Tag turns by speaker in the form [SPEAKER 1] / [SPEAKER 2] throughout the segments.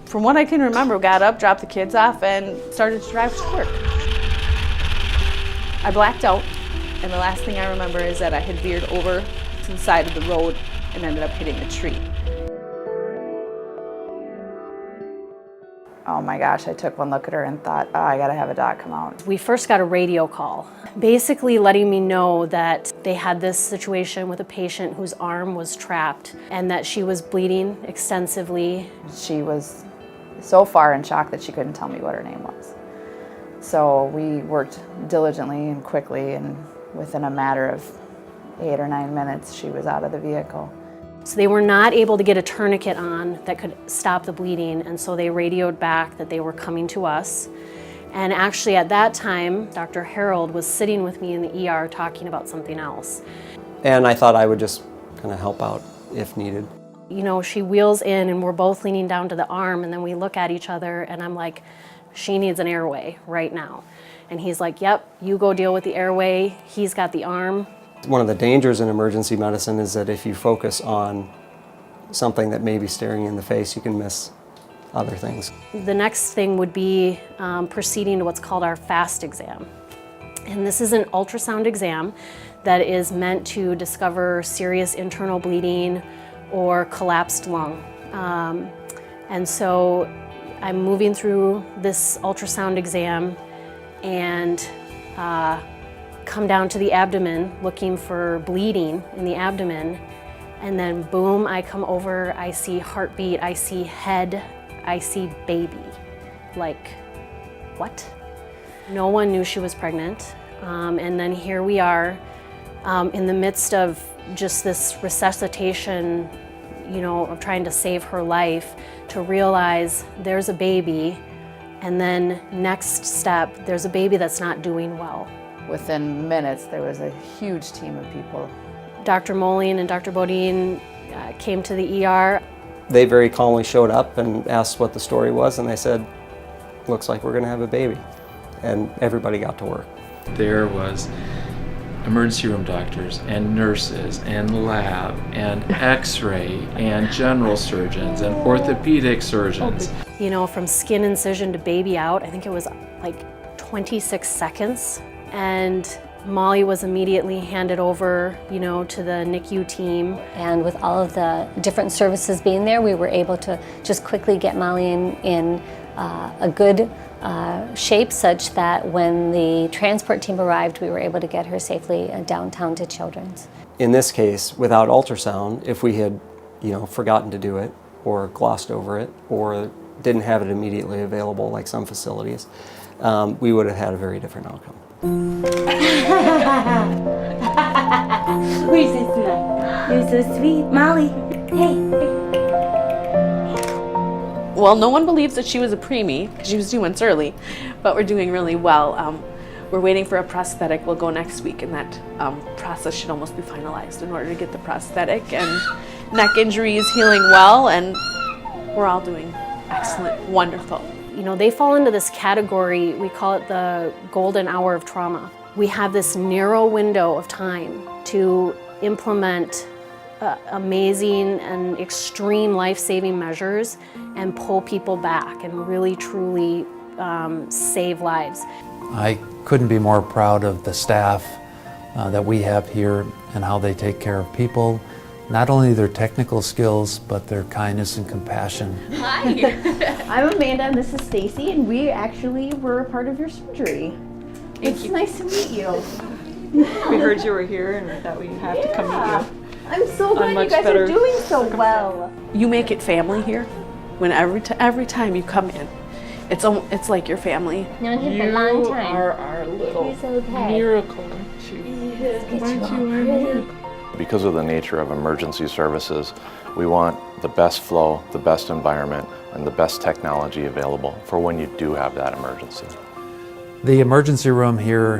[SPEAKER 1] from what I can remember, got up, dropped the kids off, and started to drive to work. I blacked out, and the last thing I remember is that I had veered over to the side of the road and ended up hitting a tree.
[SPEAKER 2] Oh my gosh, I took one look at her and thought, oh, I gotta have a doc come out.
[SPEAKER 3] We first got a radio call, basically letting me know that they had this situation with a patient whose arm was trapped and that she was bleeding extensively.
[SPEAKER 2] She was so far in shock that she couldn't tell me what her name was. So we worked diligently and quickly, and within a matter of 8 or 9 minutes, she was out of the vehicle.
[SPEAKER 3] So they were not able to get a tourniquet on that could stop the bleeding, and so they radioed back that they were coming to us. And actually at that time, Dr. Harold was sitting with me in the ER talking about something else.
[SPEAKER 4] And I thought I would just kind of help out if needed.
[SPEAKER 3] You know, she wheels in and we're both leaning down to the arm, and then we look at each other and I'm like, she needs an airway right now. And he's like, yep, you go deal with the airway. He's got the arm.
[SPEAKER 4] One of the dangers in emergency medicine is that if you focus on something that may be staring you in the face, you can miss other things.
[SPEAKER 3] The next thing would be proceeding to what's called our FAST exam. And this is an ultrasound exam that is meant to discover serious internal bleeding or collapsed lung. And so I'm moving through this ultrasound exam and come down to the abdomen looking for bleeding in the abdomen, and then boom, I come over, I see heartbeat, I see head, I see baby. Like, what? No one knew she was pregnant, and then here we are in the midst of just this resuscitation, you know, of trying to save her life, to realize there's a baby, and then next step, there's a baby that's not doing well.
[SPEAKER 2] Within minutes, there was a huge team of people.
[SPEAKER 3] Dr. Mollie and Dr. Bodine came to the ER.
[SPEAKER 4] They very calmly showed up and asked what the story was, and they said, looks like we're going to have a baby. And everybody got to work.
[SPEAKER 5] There was emergency room doctors and nurses and lab and x-ray and general surgeons and orthopedic surgeons.
[SPEAKER 3] You know, from skin incision to baby out, I think it was like 26 seconds. And Mollie was immediately handed over, you know, to the NICU team.
[SPEAKER 6] And with all of the different services being there, we were able to just quickly get Mollie in a good shape, such that when the transport team arrived, we were able to get her safely downtown to Children's.
[SPEAKER 4] In this case, without ultrasound, if we had, you know, forgotten to do it or glossed over it or didn't have it immediately available like some facilities, we would have had a very different outcome.
[SPEAKER 7] Where's this smile? You're so sweet. Mollie, hey.
[SPEAKER 1] Well, no one believes that she was a preemie because she was 2 months early, but we're doing really well. We're waiting for a prosthetic. We'll go next week, and that process should almost be finalized in order to get the prosthetic. And neck injury is healing well, and we're all doing excellent, wonderful.
[SPEAKER 3] You know, they fall into this category, we call it the golden hour of trauma. We have this narrow window of time to implement amazing and extreme life-saving measures and pull people back and really, truly save lives.
[SPEAKER 8] I couldn't be more proud of the staff that we have here and how they take care of people. Not only their technical skills, but their kindness and compassion.
[SPEAKER 9] Hi, I'm Amanda and this is Stacy, and we actually were a part of your surgery. It's nice to meet you.
[SPEAKER 10] We heard you were here and we thought we'd have to come meet you.
[SPEAKER 9] I'm so glad you guys are doing so well.
[SPEAKER 1] You make it family here. When every time you come in, it's like your family.
[SPEAKER 7] Known him for a long time.
[SPEAKER 10] You are our little miracle, aren't you? Aren't you our miracle?
[SPEAKER 11] Because of the nature of emergency services, we want the best flow, the best environment, and the best technology available for when you do have that emergency.
[SPEAKER 8] The emergency room here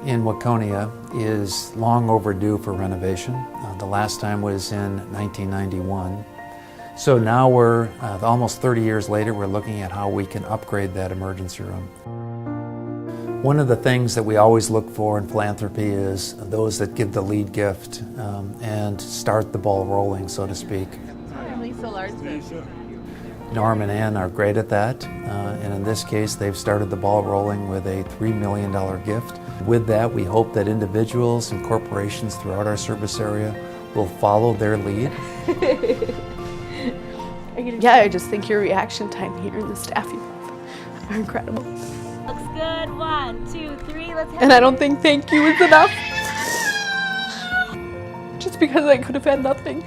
[SPEAKER 8] in Waconia is long overdue for renovation. The last time was in 1991. So now we're almost 30 years later, we're looking at how we can upgrade that emergency room. One of the things that we always look for in philanthropy is those that give the lead gift and start the ball rolling, so to speak. Norm and Ann are great at that, and in this case, they've started the ball rolling with a $3 million gift. With that, we hope that individuals and corporations throughout our service area will follow their lead.
[SPEAKER 1] Yeah, I just think your reaction time here and the staff you have are incredible.
[SPEAKER 7] Looks good. 1, 2, 3. Let's have
[SPEAKER 1] And I don't think thank you is enough. Just because I could have had nothing.